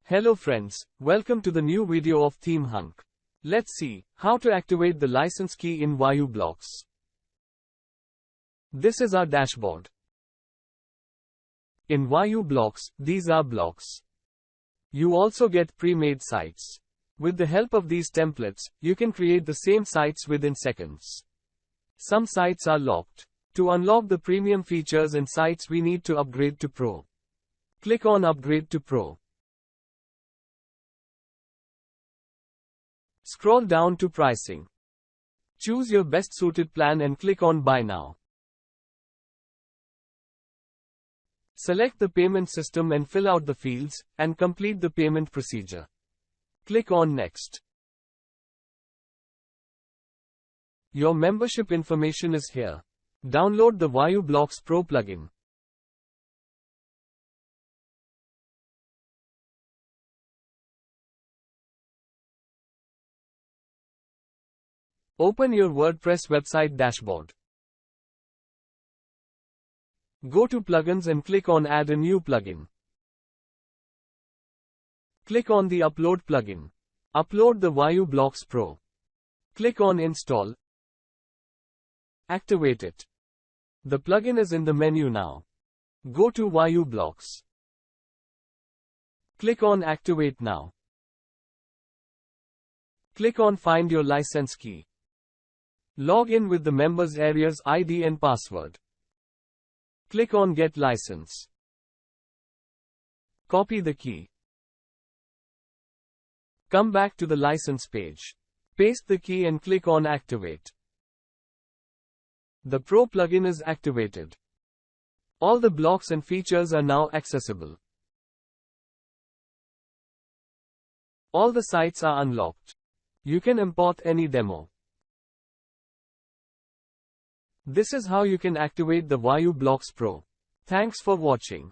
Hello friends, welcome to the new video of Theme Hunk. Let's see how to activate the license key in Vayu Blocks. This is our dashboard. In Vayu Blocks, these are blocks. You also get pre-made sites. With the help of these templates, you can create the same sites within seconds. Some sites are locked. To unlock the premium features and sites, we need to upgrade to Pro. Click on Upgrade to Pro. Scroll down to Pricing. Choose your best suited plan and click on Buy Now. Select the payment system and fill out the fields, and complete the payment procedure. Click on Next. Your membership information is here. Download the Vayu Blocks Pro plugin. Open your WordPress website dashboard. Go to Plugins and click on Add a new plugin. Click on the Upload plugin. Upload the Vayu Blocks Pro. Click on Install. Activate it. The plugin is in the menu now. Go to Vayu Blocks. Click on Activate Now. Click on Find your license key. Log in with the members area's ID and password. Click on Get License. Copy the key. Come back to the license page. Paste the key and click on Activate. The Pro plugin is activated. All the blocks and features are now accessible. All the sites are unlocked. You can import any demo. This is how you can activate the Vayu Blocks Pro. Thanks for watching.